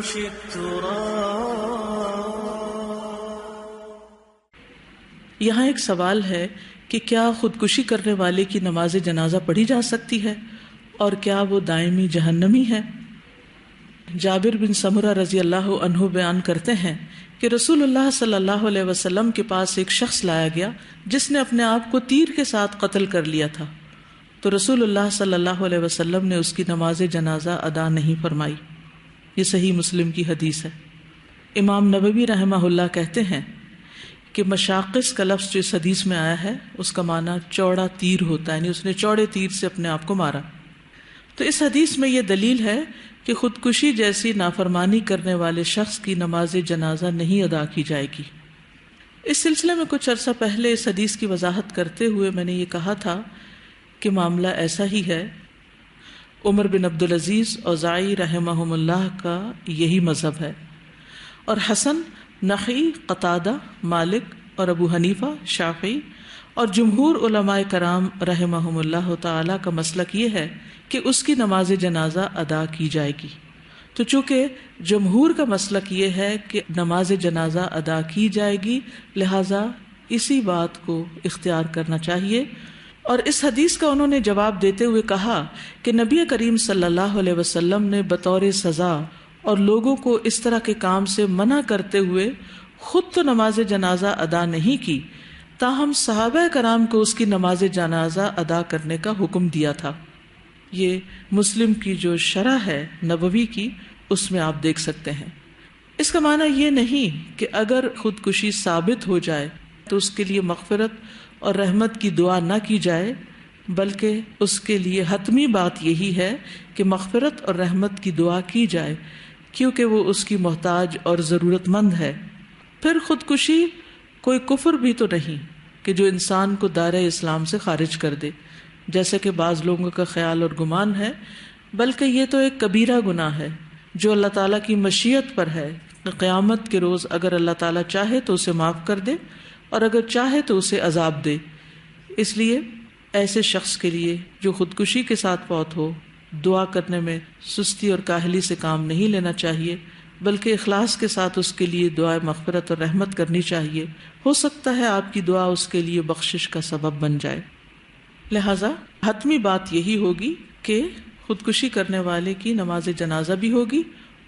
فرش التراب. یہاں ایک سوال ہے کہ کیا خودکشی کرنے والے کی نماز جنازہ پڑھی جا سکتی ہے اور کیا وہ دائمی جہنمی ہے؟ جابر بن سمرہ رضی اللہ عنہ بیان کرتے ہیں کہ رسول اللہ صلی اللہ علیہ وسلم کے پاس ایک شخص لایا گیا جس نے اپنے آپ کو تیر کے ساتھ قتل کر لیا تھا، تو رسول اللہ صلی اللہ علیہ وسلم نے اس کی نماز جنازہ ادا نہیں فرمائی. یہ صحیح مسلم کی حدیث ہے. امام نووی رحمہ اللہ کہتے ہیں کہ مشاقص کا لفظ جو اس حدیث میں آیا ہے اس کا معنی چوڑا تیر ہوتا ہے، یعنی اس نے چوڑے تیر سے اپنے آپ کو مارا. تو اس حدیث میں یہ دلیل ہے کہ خودکشی جیسی نافرمانی کرنے والے شخص کی نماز جنازہ نہیں ادا کی جائے گی. اس سلسلے میں کچھ عرصہ پہلے اس حدیث کی وضاحت کرتے ہوئے میں نے یہ کہا تھا کہ معاملہ ایسا ہی ہے. عمر بن عبدالعزیز اوزاعی رحمہم اللہ کا یہی مذہب ہے، اور حسن، نخعی، قتادہ، مالک اور ابو حنیفہ، شافعی اور جمہور علماء کرام رحمہم اللہ تعالی کا مسلک یہ ہے کہ اس کی نماز جنازہ ادا کی جائے گی. تو چونکہ جمہور کا مسلک یہ ہے کہ نماز جنازہ ادا کی جائے گی، لہذا اسی بات کو اختیار کرنا چاہیے. اور اس حدیث کا انہوں نے جواب دیتے ہوئے کہا کہ نبی کریم صلی اللہ علیہ وسلم نے بطور سزا اور لوگوں کو اس طرح کے کام سے منع کرتے ہوئے خود تو نماز جنازہ ادا نہیں کی، تاہم صحابہ کرام کو اس کی نماز جنازہ ادا کرنے کا حکم دیا تھا. یہ مسلم کی جو شرح ہے نبوی کی، اس میں آپ دیکھ سکتے ہیں. اس کا معنی یہ نہیں کہ اگر خودکشی ثابت ہو جائے تو اس کے لیے مغفرت اور رحمت کی دعا نہ کی جائے، بلکہ اس کے لیے حتمی بات یہی ہے کہ مغفرت اور رحمت کی دعا کی جائے، کیونکہ وہ اس کی محتاج اور ضرورت مند ہے. پھر خودکشی کوئی کفر بھی تو نہیں کہ جو انسان کو دائرہ اسلام سے خارج کر دے، جیسے کہ بعض لوگوں کا خیال اور گمان ہے، بلکہ یہ تو ایک کبیرہ گناہ ہے جو اللہ تعالیٰ کی مشیت پر ہے. قیامت کے روز اگر اللہ تعالیٰ چاہے تو اسے معاف کر دے اور اگر چاہے تو اسے عذاب دے. اس لیے ایسے شخص کے لیے جو خودکشی کے ساتھ فوت ہو، دعا کرنے میں سستی اور کاہلی سے کام نہیں لینا چاہیے، بلکہ اخلاص کے ساتھ اس کے لیے دعائے مغفرت اور رحمت کرنی چاہیے. ہو سکتا ہے آپ کی دعا اس کے لیے بخشش کا سبب بن جائے. لہذا حتمی بات یہی ہوگی کہ خودکشی کرنے والے کی نماز جنازہ بھی ہوگی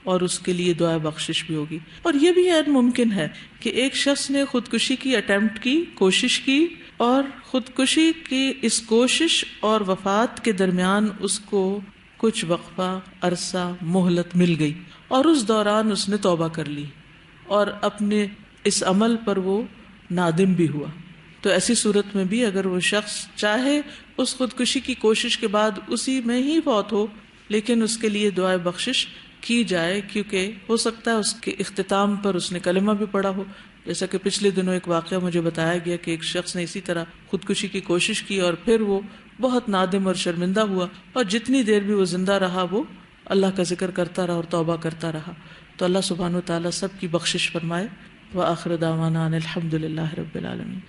اور اس کے لیے دعائے بخشش بھی ہوگی. اور یہ بھی غیر ممکن ہے کہ ایک شخص نے خودکشی کی اٹیمپٹ کی، کوشش کی، اور خودکشی کی اس کوشش اور وفات کے درمیان اس کو کچھ وقفہ، عرصہ، مہلت مل گئی اور اس دوران اس نے توبہ کر لی اور اپنے اس عمل پر وہ نادم بھی ہوا. تو ایسی صورت میں بھی اگر وہ شخص چاہے اس خودکشی کی کوشش کے بعد اسی میں ہی فوت ہو، لیکن اس کے لیے دعائے بخشش کی جائے، کیونکہ ہو سکتا ہے اس کے اختتام پر اس نے کلمہ بھی پڑھا ہو. جیسا کہ پچھلے دنوں ایک واقعہ مجھے بتایا گیا کہ ایک شخص نے اسی طرح خودکشی کی کوشش کی اور پھر وہ بہت نادم اور شرمندہ ہوا، اور جتنی دیر بھی وہ زندہ رہا وہ اللہ کا ذکر کرتا رہا اور توبہ کرتا رہا. تو اللہ سبحانہ و تعالیٰ سب کی بخشش فرمائے. وآخر دعوانا ان الحمد للہ رب العالمین.